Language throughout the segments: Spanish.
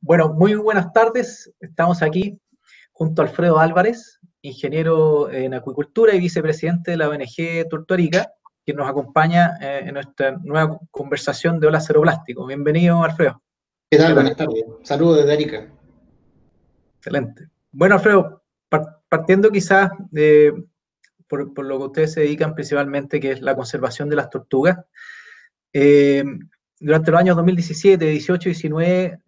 Bueno, muy buenas tardes. Estamos aquí junto a Alfredo Álvarez, ingeniero en acuicultura y vicepresidente de la ONG Tortuarica, quien nos acompaña en nuestra nueva conversación de Hola Cero Plástico. Bienvenido, Alfredo. ¿Qué tal? ¿Qué tal? Buenas tardes. Saludos desde Arica. Excelente. Bueno, Alfredo, partiendo quizás por lo que ustedes se dedican principalmente, que es la conservación de las tortugas, eh, durante los años 2017, 18 y 19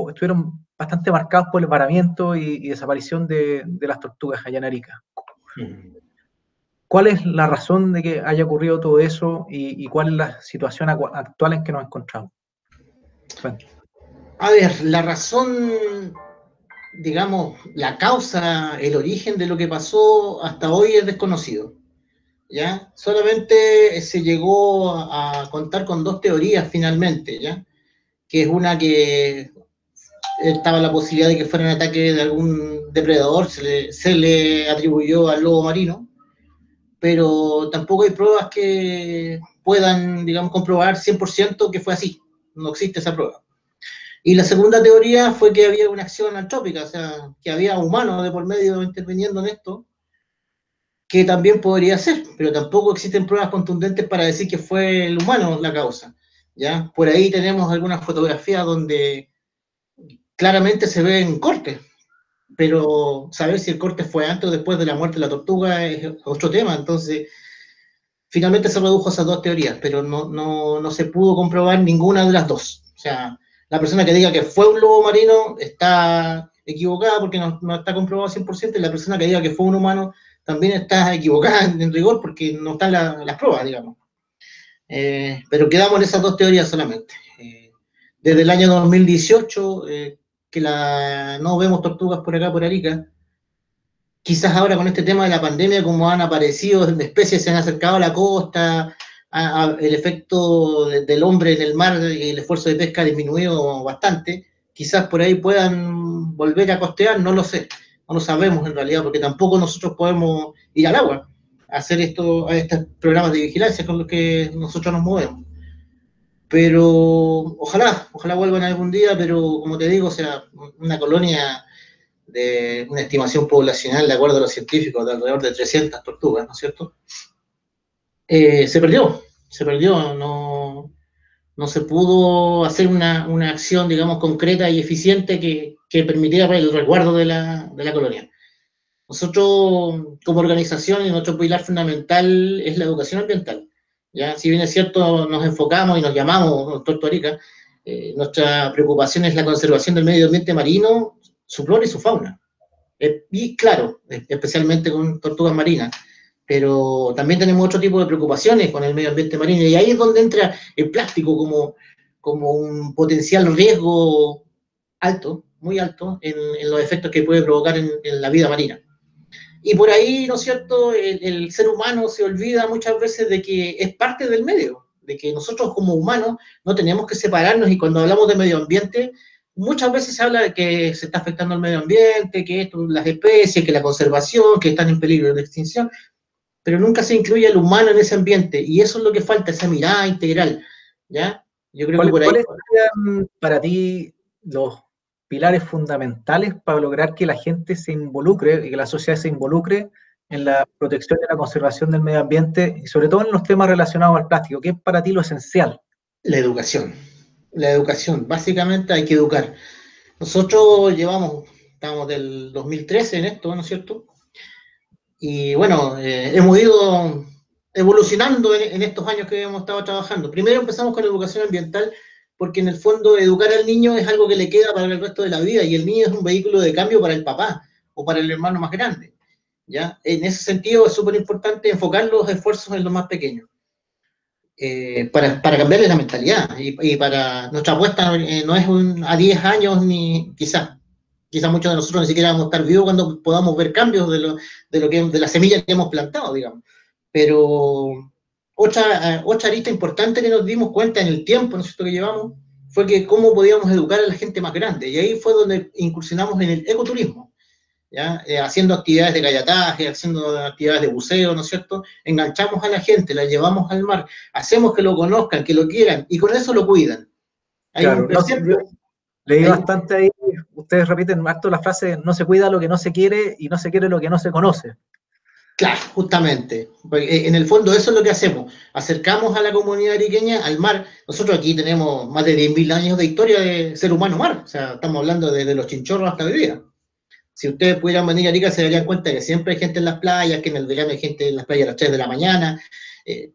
estuvieron bastante marcados por el varamiento y desaparición de las tortugas allá en Arica. ¿Cuál es la razón de que haya ocurrido todo eso y cuál es la situación actual en que nos encontramos? Bueno. A ver, la razón, digamos, la causa, el origen de lo que pasó hasta hoy es desconocido. ¿Ya? Solamente se llegó a contar con dos teorías finalmente, ¿ya? Que es una que estaba la posibilidad de que fuera un ataque de algún depredador, se le atribuyó al lobo marino, pero tampoco hay pruebas que puedan, digamos, comprobar 100% que fue así. No existe esa prueba. Y la segunda teoría fue que había una acción antrópica, o sea, que había humanos de por medio interviniendo en esto, que también podría ser, pero tampoco existen pruebas contundentes para decir que fue el humano la causa. ¿Ya? Por ahí tenemos algunas fotografías donde claramente se ven cortes, pero saber si el corte fue antes o después de la muerte de la tortuga es otro tema. Entonces, finalmente se redujo a esas dos teorías, pero no se pudo comprobar ninguna de las dos. O sea, la persona que diga que fue un lobo marino está equivocada porque no está comprobado 100%, y la persona que diga que fue un humano también está equivocada en rigor porque no están las pruebas, digamos. Pero quedamos en esas dos teorías solamente. Desde el año 2018, que no vemos tortugas por acá, por Arica. Quizás ahora con este tema de la pandemia, como han aparecido especies, se han acercado a la costa, el efecto del hombre en el mar y el esfuerzo de pesca ha disminuido bastante, quizás por ahí puedan volver a costear, no lo sé, no lo sabemos en realidad, porque tampoco nosotros podemos ir al agua a hacer estos programas de vigilancia con los que nosotros nos movemos. Pero ojalá vuelvan algún día, pero como te digo, o sea, una colonia de una estimación poblacional, de acuerdo a los científicos, de alrededor de 300 tortugas, ¿no es cierto? Se perdió, no se pudo hacer una acción, digamos, concreta y eficiente que permitiera el resguardo de la colonia. Nosotros, como organización, y nuestro pilar fundamental es la educación ambiental. ¿Ya? Si bien es cierto, nos enfocamos y nos llamamos Tortuarica, nuestra preocupación es la conservación del medio ambiente marino, su flora y su fauna. Y claro, especialmente con tortugas marinas, pero también tenemos otro tipo de preocupaciones con el medio ambiente marino, y ahí es donde entra el plástico como un potencial riesgo alto, muy alto, en los efectos que puede provocar en la vida marina. Y por ahí, ¿no es cierto?, el ser humano se olvida muchas veces de que es parte del medio, de que nosotros como humanos no tenemos que separarnos, y cuando hablamos de medio ambiente, muchas veces se habla de que se está afectando el medio ambiente, que esto, las especies, que la conservación, que están en peligro de extinción, pero nunca se incluye al humano en ese ambiente, y eso es lo que falta, esa mirada integral, ¿ya? Yo creo que por ahí... ¿Cuáles serían para ti los pilares fundamentales para lograr que la gente se involucre y que la sociedad se involucre en la protección y la conservación del medio ambiente, y sobre todo en los temas relacionados al plástico? ¿Qué es para ti lo esencial? La educación, básicamente hay que educar. Nosotros estamos del 2013 en esto, ¿no es cierto? Y bueno, hemos ido evolucionando en estos años que hemos estado trabajando. Primero empezamos con la educación ambiental, porque en el fondo educar al niño es algo que le queda para el resto de la vida, y el niño es un vehículo de cambio para el papá o para el hermano más grande. ¿Ya? En ese sentido es súper importante enfocar los esfuerzos en lo más pequeño. Para cambiarle la mentalidad, y para nuestra apuesta no es a 10 años, ni quizás muchos de nosotros ni siquiera vamos a estar vivos cuando podamos ver cambios de la semilla que hemos plantado, digamos. Pero otra arista importante que nos dimos cuenta en el tiempo, ¿no es cierto?, que llevamos, fue que cómo podíamos educar a la gente más grande, y ahí fue donde incursionamos en el ecoturismo. ¿Ya? Haciendo actividades de kayakaje, haciendo actividades de buceo, ¿no es cierto? Enganchamos a la gente, la llevamos al mar, hacemos que lo conozcan, que lo quieran, y con eso lo cuidan. Hay Claro, un precepto. Leí bastante ahí, ustedes repiten harto la frase, no se cuida lo que no se quiere y no se quiere lo que no se conoce. Claro, justamente. En el fondo eso es lo que hacemos. Acercamos a la comunidad ariqueña al mar. Nosotros aquí tenemos más de 10.000 años de historia de ser humano mar. O sea, estamos hablando desde los chinchorros hasta hoy día. Si ustedes pudieran venir a Arica, se darían cuenta que siempre hay gente en las playas, que en el verano hay gente en las playas a las 3 de la mañana,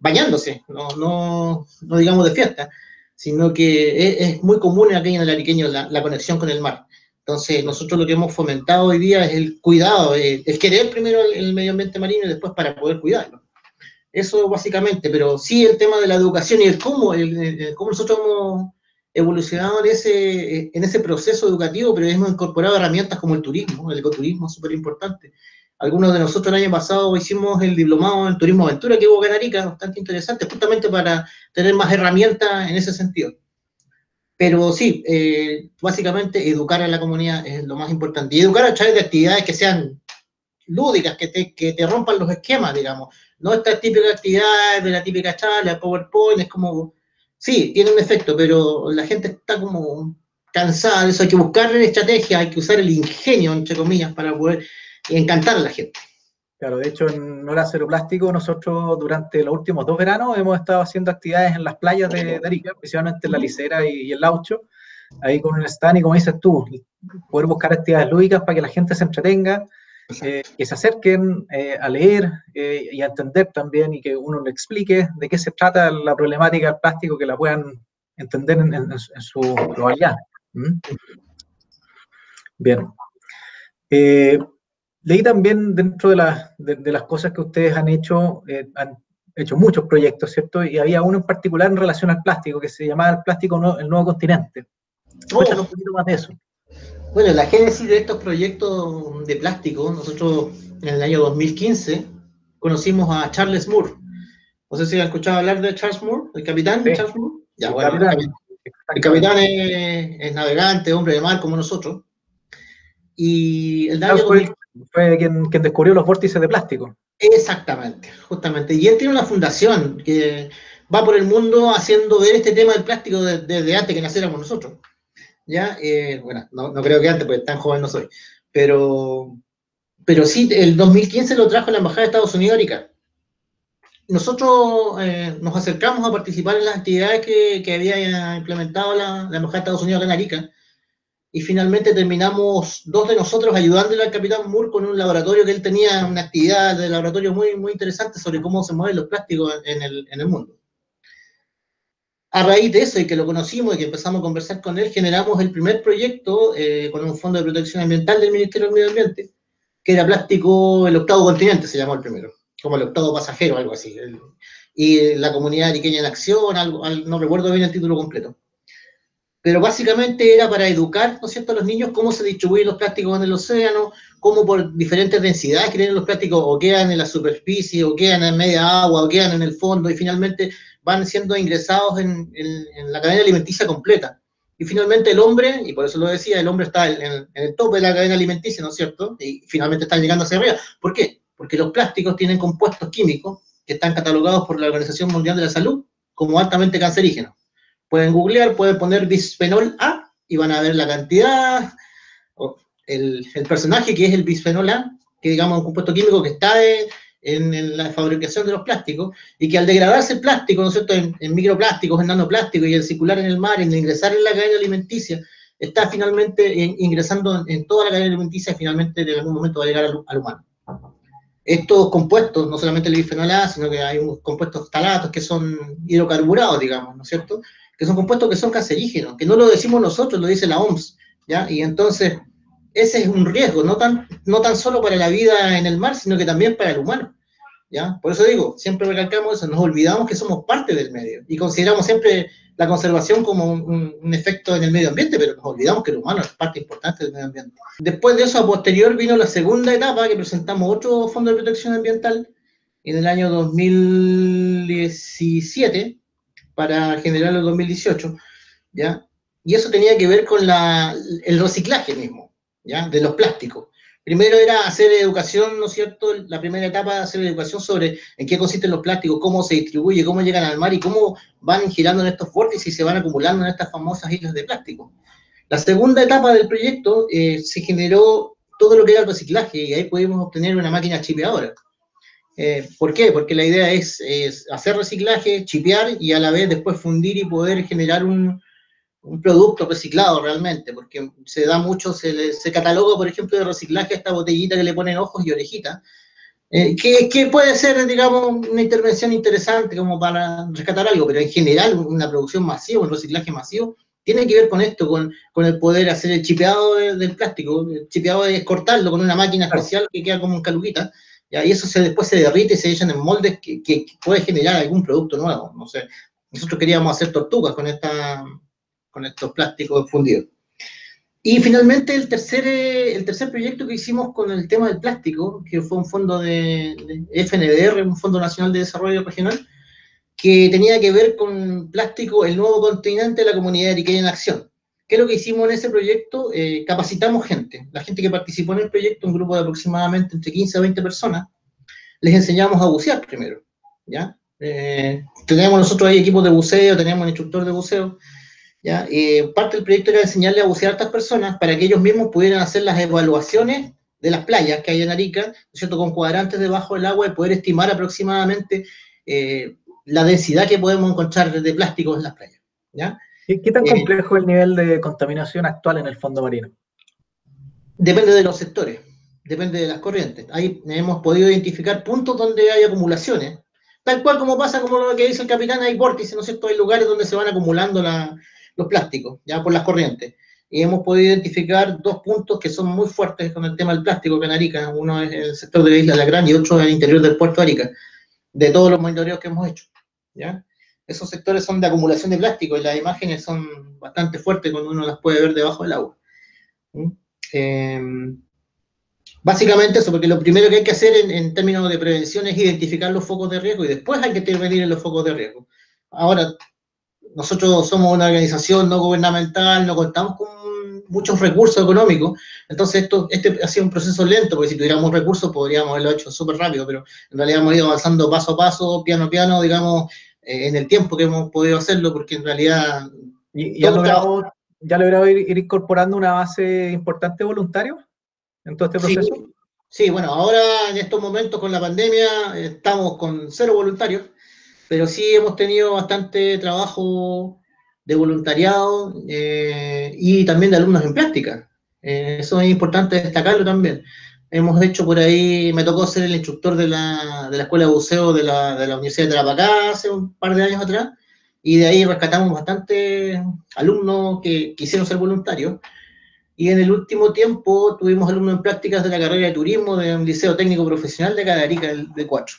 bañándose, no digamos de fiesta, sino que es muy común aquí en el ariqueño la conexión con el mar. Entonces, nosotros lo que hemos fomentado hoy día es el cuidado, el querer primero el medio ambiente marino y después para poder cuidarlo. Eso básicamente, pero sí el tema de la educación y el cómo nosotros hemos evolucionado en ese proceso educativo, pero hemos incorporado herramientas como el turismo, el ecoturismo, súper importante. Algunos de nosotros el año pasado hicimos el diplomado en turismo aventura que hubo en Arica, bastante interesante, justamente para tener más herramientas en ese sentido. Pero sí, básicamente educar a la comunidad es lo más importante. Y educar a través de actividades que sean lúdicas, que te rompan los esquemas, digamos. No estas típicas actividades de la típica charla, PowerPoint, es como, sí, tiene un efecto, pero la gente está como cansada de eso. Hay que buscar estrategias, hay que usar el ingenio, entre comillas, para poder encantar a la gente. Claro, de hecho, en Hora Cero Plástico, nosotros durante los últimos 2 veranos hemos estado haciendo actividades en las playas de Arica, principalmente en La Licera y el Laucho, ahí con un stand y como dices tú, poder buscar actividades lúdicas para que la gente se entretenga, que se acerquen a leer y a entender también y que uno le explique de qué se trata la problemática del plástico, que la puedan entender en su globalidad. ¿Mm? Bien. Leí también dentro de las cosas que ustedes han hecho muchos proyectos, ¿cierto? Y había uno en particular en relación al plástico, que se llamaba el plástico, el nuevo continente. Cuéntanos un poquito más de eso. Bueno, la génesis de estos proyectos de plástico, nosotros en el año 2015 conocimos a Charles Moore. No sé si han escuchado hablar de Charles Moore, el capitán Sí, Charles Moore. Ya, el bueno, capitán, el capitán es navegante, hombre de mar como nosotros. Y el año 2000... fue quien descubrió los vórtices de plástico. Exactamente, justamente. Y él tiene una fundación que va por el mundo haciendo ver este tema del plástico desde antes que naciéramos nosotros. ¿Ya? Bueno, no creo que antes, porque tan joven no soy. Pero sí, el 2015 lo trajo la Embajada de Estados Unidos a Arica. Nosotros nos acercamos a participar en las actividades que había implementado la Embajada de Estados Unidos acá en Arica, y finalmente terminamos 2 de nosotros ayudándole al capitán Moore con un laboratorio que él tenía, una actividad de laboratorio muy, muy interesante sobre cómo se mueven los plásticos en el mundo. A raíz de eso, y que lo conocimos y que empezamos a conversar con él, generamos el primer proyecto con un fondo de protección ambiental del Ministerio del Medio Ambiente, que era Plástico el Octavo Continente, se llamó el primero, como el octavo pasajero, algo así. Y la comunidad ariqueña en acción, no recuerdo bien el título completo. Pero básicamente era para educar, ¿no es cierto?, a los niños cómo se distribuyen los plásticos en el océano, cómo por diferentes densidades que tienen los plásticos o quedan en la superficie, o quedan en media agua, o quedan en el fondo, y finalmente van siendo ingresados en la cadena alimenticia completa. Y finalmente el hombre, y por eso lo decía, el hombre está en el tope de la cadena alimenticia, ¿no es cierto?, y finalmente están llegando hacia arriba. ¿Por qué? Porque los plásticos tienen compuestos químicos que están catalogados por la Organización Mundial de la Salud como altamente cancerígenos. Pueden googlear, pueden poner bisfenol A y van a ver la cantidad, el personaje que es el bisfenol A, que digamos es un compuesto químico que está en la fabricación de los plásticos, y que al degradarse el plástico, ¿no es cierto?, en microplásticos, en nanoplásticos, y al circular en el mar, en ingresar en la cadena alimenticia, está finalmente ingresando en toda la cadena alimenticia, y finalmente en algún momento va a llegar al humano. Estos compuestos, no solamente el bisfenol A, sino que hay unos compuestos talatos que son hidrocarburados, digamos, ¿no es cierto?, que son compuestos que son cancerígenos, que no lo decimos nosotros, lo dice la OMS, ¿ya? Y entonces, ese es un riesgo, no tan solo para la vida en el mar, sino que también para el humano, ¿ya? Por eso digo, siempre recalcamos eso, nos olvidamos que somos parte del medio, y consideramos siempre la conservación como un efecto en el medio ambiente, pero nos olvidamos que el humano es parte importante del medio ambiente. Después de eso, a posterior, vino la segunda etapa, que presentamos otro fondo de protección ambiental, en el año 2017, para generar el 2018, ¿ya? Y eso tenía que ver con el reciclaje mismo, ¿ya?, de los plásticos. Primero era hacer educación, ¿no es cierto?, la primera etapa, hacer educación sobre en qué consisten los plásticos, cómo se distribuye, cómo llegan al mar y cómo van girando en estos vórtices y se van acumulando en estas famosas islas de plástico. La segunda etapa del proyecto se generó todo lo que era el reciclaje y ahí pudimos obtener una máquina chipeadora. ¿Por qué? Porque la idea es hacer reciclaje, chipear y a la vez después fundir y poder generar un producto reciclado realmente, porque se da mucho, se cataloga, por ejemplo, de reciclaje esta botellita que le ponen ojos y orejitas, que puede ser, digamos, una intervención interesante como para rescatar algo, pero en general una producción masiva, un reciclaje masivo, tiene que ver con esto, con el poder hacer el chipeado del plástico. El chipeado es cortarlo con una máquina especial que queda como un caluquita, ¿ya? Y eso después se derrite y se echan en moldes que puede generar algún producto nuevo. No sé, nosotros queríamos hacer tortugas con estos plásticos fundidos. Y finalmente el tercer proyecto que hicimos con el tema del plástico, que fue un fondo de FNDR, un Fondo Nacional de Desarrollo Regional, que tenía que ver con plástico, el nuevo continente de la comunidad ariqueña en acción. ¿Qué es lo que hicimos en ese proyecto? Capacitamos gente. La gente que participó en el proyecto, un grupo de aproximadamente entre 15 a 20 personas, les enseñamos a bucear primero, ¿ya? Teníamos nosotros ahí equipos de buceo, teníamos un instructor de buceo, ¿ya? Parte del proyecto era enseñarle a bucear a estas personas para que ellos mismos pudieran hacer las evaluaciones de las playas que hay en Arica, ¿no es cierto?, con cuadrantes debajo del agua y poder estimar aproximadamente la densidad que podemos encontrar de plásticos en las playas, ¿ya? ¿Qué tan complejo es el nivel de contaminación actual en el fondo marino? Depende de los sectores, depende de las corrientes. Ahí hemos podido identificar puntos donde hay acumulaciones, tal cual como pasa, como lo que dice el capitán, hay vórtices, ¿no es cierto? Hay lugares donde se van acumulando los plásticos, ya por las corrientes. Y hemos podido identificar dos puntos que son muy fuertes con el tema del plástico en Arica. Uno es el sector de la isla de la Gran y otro en el interior del puerto de Arica, de todos los monitoreos que hemos hecho, ¿ya? Esos sectores son de acumulación de plástico y las imágenes son bastante fuertes cuando uno las puede ver debajo del agua. Eh, Básicamente eso, porque lo primero que hay que hacer en términos de prevención es identificar los focos de riesgo y después hay que intervenir en los focos de riesgo. Ahora, nosotros somos una organización no gubernamental, no contamos con muchos recursos económicos, entonces este ha sido un proceso lento, porque si tuviéramos recursos podríamos haberlo hecho súper rápido, pero en realidad hemos ido avanzando paso a paso, piano a piano, digamos, en el tiempo que hemos podido hacerlo, porque en realidad... ¿Y ya logrado ir incorporando una base importante de voluntarios en todo este proceso? Sí, sí, bueno, ahora en estos momentos con la pandemia estamos con 0 voluntarios, pero sí hemos tenido bastante trabajo de voluntariado y también de alumnos en práctica. Eso es importante destacarlo también. Hemos hecho por ahí, me tocó ser el instructor de la escuela de buceo de la Universidad de Tarapacá hace un par de años atrás, y de ahí rescatamos bastantes alumnos que quisieron ser voluntarios. Y en el último tiempo tuvimos alumnos en prácticas de la carrera de turismo de un liceo técnico profesional de acá de Arica, de 4.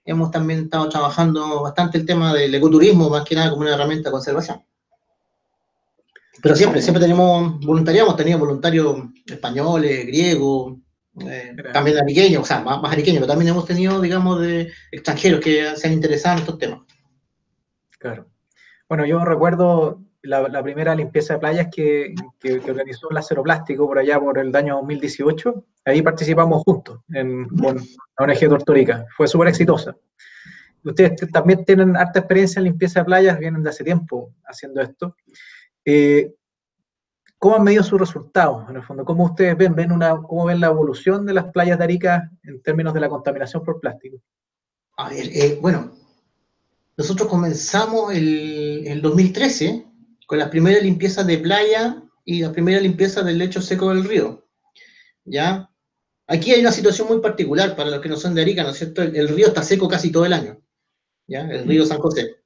Hemos también estado trabajando bastante el tema del ecoturismo, más que nada como una herramienta de conservación. Pero siempre tenemos voluntariado, hemos tenido voluntarios españoles, griegos, también ariqueños, o sea, más ariqueños, pero también hemos tenido, digamos, de extranjeros que se han interesado en estos temas. Claro. Bueno, yo recuerdo la primera limpieza de playas que organizó Lázaro Plástico por allá por el año 2018. Ahí participamos juntos con la ONG Tortórica. Fue súper exitosa. Ustedes también tienen harta experiencia en limpieza de playas, vienen de hace tiempo haciendo esto. ¿Cómo han medido sus resultados? En el fondo, ¿cómo ustedes cómo ven la evolución de las playas de Arica en términos de la contaminación por plástico? A ver, bueno, nosotros comenzamos el 2013 con las primeras limpiezas de playa y las primeras limpiezas del lecho seco del río, ¿ya? Aquí hay una situación muy particular para los que no son de Arica, ¿no es cierto? El río está seco casi todo el año, ¿ya? El río San José.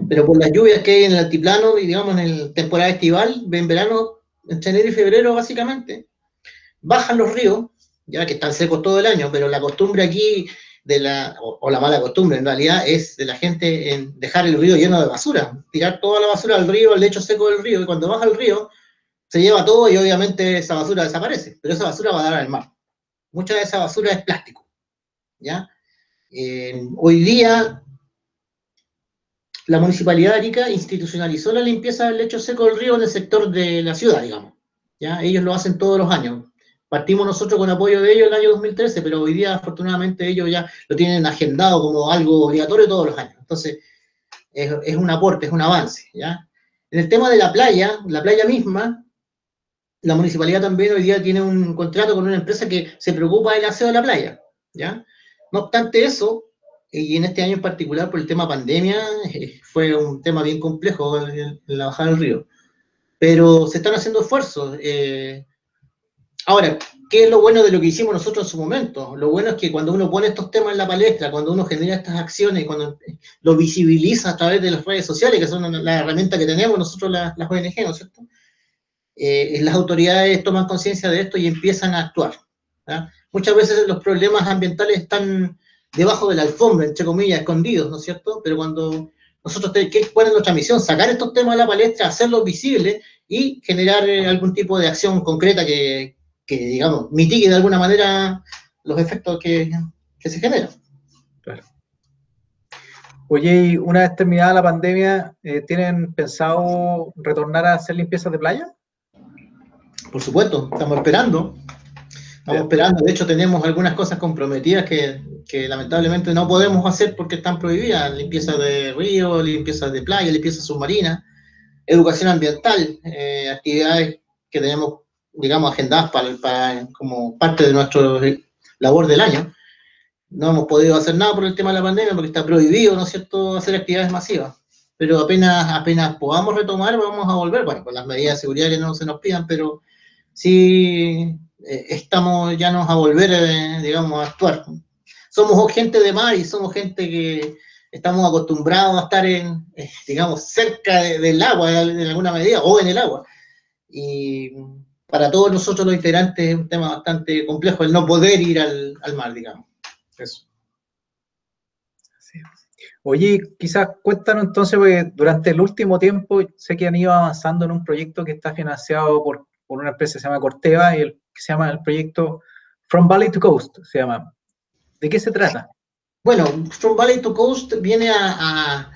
Pero por las lluvias que hay en el altiplano, y digamos en la temporada estival, en verano, entre enero y febrero básicamente, bajan los ríos, ya que están secos todo el año, pero la costumbre aquí, o la mala costumbre en realidad, es de la gente en dejar el río lleno de basura, tirar toda la basura al río, al lecho seco del río, y cuando baja el río, se lleva todo y obviamente esa basura desaparece, pero esa basura va a dar al mar. Mucha de esa basura es plástico, ¿ya? Hoy día, la Municipalidad de Arica institucionalizó la limpieza del lecho seco del río en el sector de la ciudad, digamos, ¿ya? Ellos lo hacen todos los años. Partimos nosotros con apoyo de ellos en el año 2013, pero hoy día, afortunadamente, ellos ya lo tienen agendado como algo obligatorio todos los años. Entonces, es un aporte, es un avance, ¿ya? En el tema de la playa misma, la municipalidad también hoy día tiene un contrato con una empresa que se preocupa del aseo de la playa, ¿ya? No obstante eso, y en este año en particular por el tema pandemia, fue un tema bien complejo en la bajada del río, pero se están haciendo esfuerzos. Ahora, ¿qué es lo bueno de lo que hicimos nosotros en su momento? Lo bueno es que cuando uno pone estos temas en la palestra, cuando uno genera estas acciones, cuando lo visibiliza a través de las redes sociales, que son la herramienta que tenemos nosotros las ONG, ¿no es cierto? Las autoridades toman conciencia de esto y empiezan a actuar. ¿Ya? Muchas veces los problemas ambientales están debajo de la alfombra, entre comillas, escondidos, ¿no es cierto? Pero cuando nosotros, ¿cuál es nuestra misión? Sacar estos temas a la palestra, hacerlos visibles y generar algún tipo de acción concreta digamos, mitigue de alguna manera los efectos que se generan. Claro. Oye, y una vez terminada la pandemia, ¿tienen pensado retornar a hacer limpiezas de playa? Por supuesto, estamos esperando. Estamos Bien. esperando, de hecho tenemos algunas cosas comprometidas que lamentablemente no podemos hacer porque están prohibidas, limpieza de río, limpieza de playa, limpieza submarina, educación ambiental, actividades que tenemos, digamos, agendadas como parte de nuestra labor del año. No hemos podido hacer nada por el tema de la pandemia porque está prohibido, ¿no es cierto?, hacer actividades masivas. Pero apenas podamos retomar, vamos a volver, bueno, con las medidas de seguridad que no se nos pidan, pero sí estamos ya nos a volver, digamos, a actuar. Somos gente de mar y somos gente que estamos acostumbrados a estar digamos, cerca del agua en alguna medida o en el agua. Y para todos nosotros los integrantes es un tema bastante complejo el no poder ir al mar, digamos. Eso. Sí. Oye, quizás cuéntanos entonces, porque durante el último tiempo sé que han ido avanzando en un proyecto que está financiado por una empresa que se llama Corteva y que se llama el proyecto From Valley to Coast, se llama. ¿De qué se trata? Bueno, From Valley to Coast viene a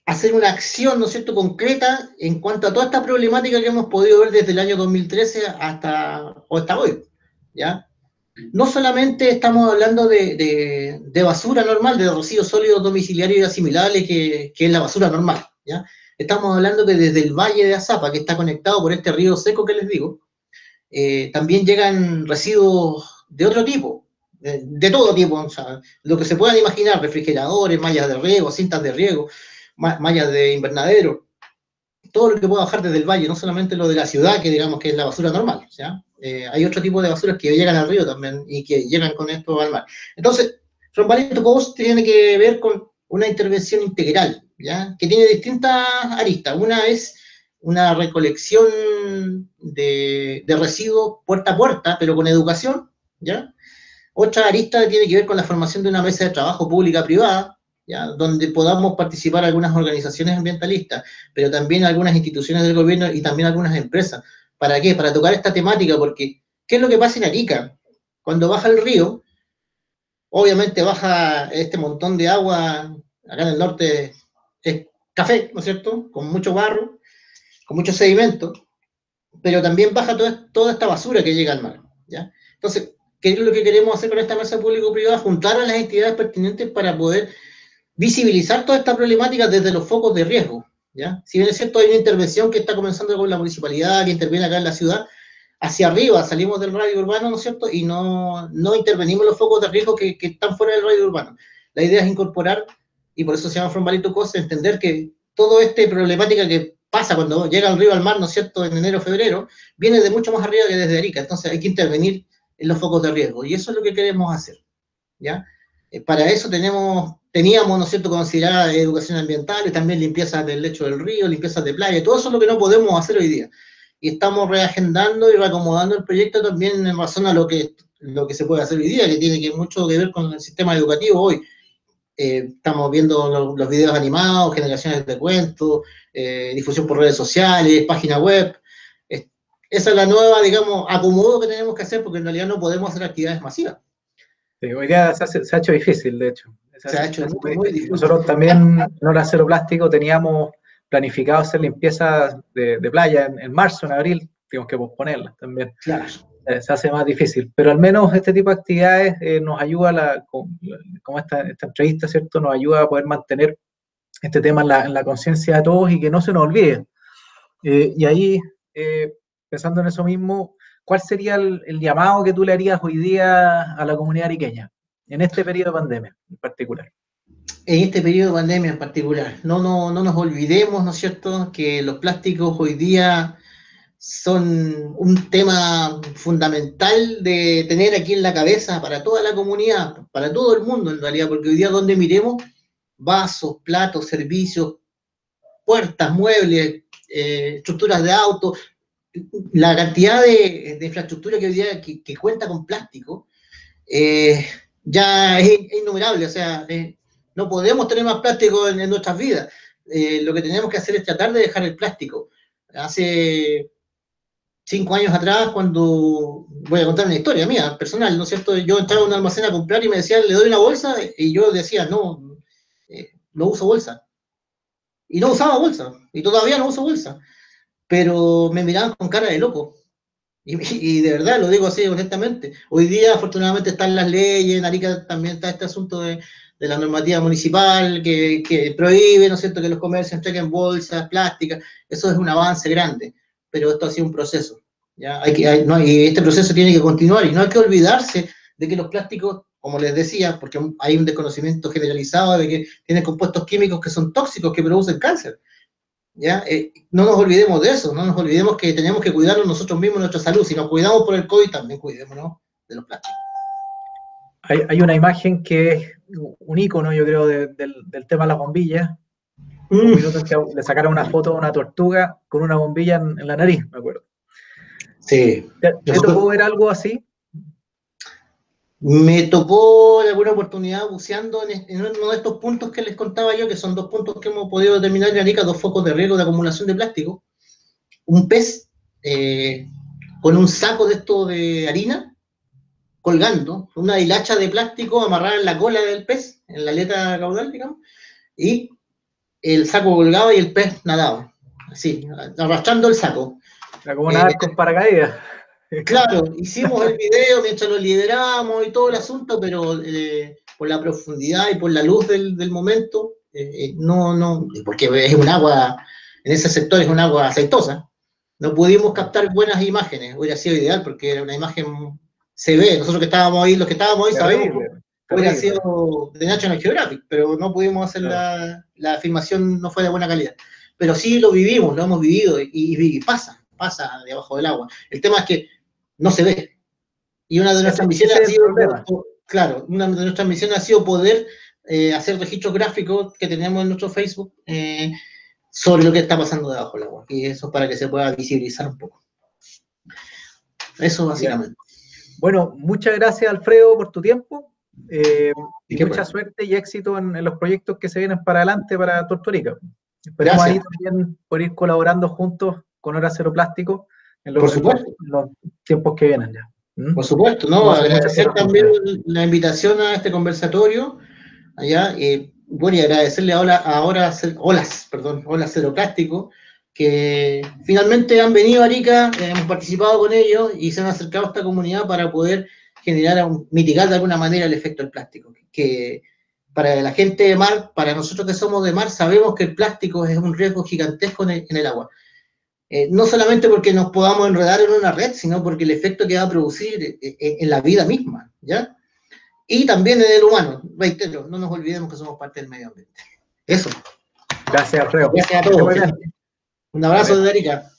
hacer una acción, ¿no es cierto?, concreta en cuanto a toda esta problemática que hemos podido ver desde el año 2013 hasta hoy, ¿ya? No solamente estamos hablando de basura normal, de residuos sólidos domiciliarios y asimilables, que es la basura normal, ¿ya? Estamos hablando que desde el Valle de Azapa, que está conectado por este río seco que les digo, también llegan residuos de otro tipo, de todo tipo, o sea, lo que se puedan imaginar, refrigeradores, mallas de riego, cintas de riego, mallas de invernadero, todo lo que pueda bajar desde el valle, no solamente lo de la ciudad, que digamos que es la basura normal, ¿ya? Hay otro tipo de basuras que llegan al río también y que llegan con esto al mar. Entonces, From Valley to Coast tiene que ver con una intervención integral, ¿ya? Que tiene distintas aristas. Una es una recolección de residuos puerta a puerta, pero con educación, ¿ya? Otra arista tiene que ver con la formación de una mesa de trabajo pública-privada, ¿ya? Donde podamos participar algunas organizaciones ambientalistas, pero también algunas instituciones del gobierno y también algunas empresas. ¿Para qué? Para tocar esta temática, porque ¿qué es lo que pasa en Arica? Cuando baja el río, obviamente baja este montón de agua, acá en el norte es café, ¿no es cierto? Con mucho barro, con mucho sedimento, pero también baja toda esta basura que llega al mar, ¿ya? Entonces, ¿qué es lo que queremos hacer con esta mesa público-privada? Juntar a las entidades pertinentes para poder visibilizar toda esta problemática desde los focos de riesgo, ¿ya? Si bien es cierto, hay una intervención que está comenzando con la municipalidad, que interviene acá en la ciudad, hacia arriba salimos del radio urbano, ¿no es cierto? Y no intervenimos los focos de riesgo que están fuera del radio urbano. La idea es incorporar, y por eso se llama From Valley to Coast, entender que toda esta problemática que pasa cuando llega el río al mar, ¿no es cierto?, en enero, febrero, viene de mucho más arriba que desde Arica. Entonces hay que intervenir en los focos de riesgo. Y eso es lo que queremos hacer, ¿ya? Para eso teníamos, ¿no es cierto?, considerada educación ambiental y también limpieza del lecho del río, limpieza de playa, todo eso es lo que no podemos hacer hoy día. Y estamos reagendando y reacomodando el proyecto también en razón a lo que se puede hacer hoy día, que tiene mucho que ver con el sistema educativo hoy. Estamos viendo los videos animados, generaciones de cuentos, difusión por redes sociales, página web. Esa es la nueva, digamos, acomodo que tenemos que hacer porque en realidad no podemos hacer actividades masivas. Sí, hoy día se ha hecho difícil, de hecho. Se ha hecho Muy muy difícil. difícil. Nosotros también, en Hora Cero Plástico, teníamos planificado hacer limpiezas de playa en marzo, en abril, tenemos que posponerlas también. Claro. Se hace más difícil, pero al menos este tipo de actividades nos ayuda, como esta entrevista, ¿cierto? Nos ayuda a poder mantener este tema en la conciencia de todos y que no se nos olvide. Y ahí pensando en eso mismo, ¿cuál sería el llamado que tú le harías hoy día a la comunidad ariqueña, en este periodo de pandemia en particular? En este periodo de pandemia en particular, no nos olvidemos, ¿no es cierto?, que los plásticos hoy día son un tema fundamental de tener aquí en la cabeza para toda la comunidad, para todo el mundo en realidad, porque hoy día donde miremos, vasos, platos, servicios, puertas, muebles, estructuras de auto, la cantidad de infraestructura que hoy día que cuenta con plástico, ya es innumerable, o sea, no podemos tener más plástico en nuestras vidas. Lo que tenemos que hacer es tratar de dejar el plástico. Hace 5 años atrás, cuando voy a contar una historia mía, personal, ¿no es cierto? Yo entraba a un almacén a comprar y me decían, le doy una bolsa, y yo decía, no, no uso bolsa. Y no usaba bolsa, y todavía no uso bolsa, pero me miraban con cara de loco. Y de verdad, lo digo así honestamente. Hoy día, afortunadamente, están las leyes, en Arica también está este asunto de la normativa municipal que prohíbe, ¿no es cierto?, que los comercios entreguen bolsas plásticas. Eso es un avance grande, pero esto ha sido un proceso. ¿Ya? No, y este proceso tiene que continuar y no hay que olvidarse de que los plásticos, como les decía, porque hay un desconocimiento generalizado de que tienen compuestos químicos que son tóxicos, que producen cáncer. ¿Ya? No nos olvidemos de eso, no nos olvidemos que tenemos que cuidarnos nosotros mismos, nuestra salud. Si nos cuidamos por el COVID, también cuidémonos de los plásticos. Hay una imagen que es un ícono, yo creo, del tema de las bombillas. Un minuto en que le sacaron una foto de una tortuga con una bombilla en la nariz, me acuerdo. Sí. ¿Te tocó ver algo así? Me tocó en alguna oportunidad buceando en uno de estos puntos que les contaba yo, que son 2 puntos que hemos podido determinar en Arica, 2 focos de riesgo de acumulación de plástico. Un pez con un saco de esto de harina colgando, una hilacha de plástico amarrada en la cola del pez, en la aleta caudal, digamos, y el saco colgaba y el pez nadaba, así, arrastrando el saco. Era como nadar con paracaídas. Claro, hicimos el video mientras lo liberábamos y todo el asunto, pero por la profundidad y por la luz del momento, no, porque es un agua, en ese sector es un agua aceitosa, no pudimos captar buenas imágenes. Hubiera sido ideal porque era una imagen, se ve, nosotros que estábamos ahí, los que estábamos ahí sabemos que hubiera sido de National Geographic, pero no pudimos hacer la filmación, no fue de buena calidad. Pero sí lo vivimos, lo hemos vivido y pasa debajo del agua. El tema es que no se ve. Y una de nuestras misiones ha sido, claro, una de nuestras misiones ha sido poder hacer registros gráficos que tenemos en nuestro Facebook sobre lo que está pasando debajo del agua. Y eso es para que se pueda visibilizar un poco. Eso básicamente. Bueno, muchas gracias, Alfredo, por tu tiempo. Y mucha suerte y éxito en los proyectos que se vienen para adelante para Tortorica. Esperemos ahí también por ir colaborando juntos con Hora Cero Plástico en los tiempos que vienen ya. Por supuesto, ¿no? Agradecer también la invitación a este conversatorio allá, bueno, y agradecerle a Hora Cero Plástico, que finalmente han venido a Arica, hemos participado con ellos y se han acercado a esta comunidad para poder mitigar de alguna manera el efecto del plástico, que para la gente de mar, para nosotros que somos de mar, sabemos que el plástico es un riesgo gigantesco en el agua. No solamente porque nos podamos enredar en una red, sino porque el efecto que va a producir en la vida misma, ¿ya? Y también en el humano, reitero, no nos olvidemos que somos parte del medio ambiente. Eso. Gracias, Alfredo. Gracias a todos. Un abrazo desde Arica.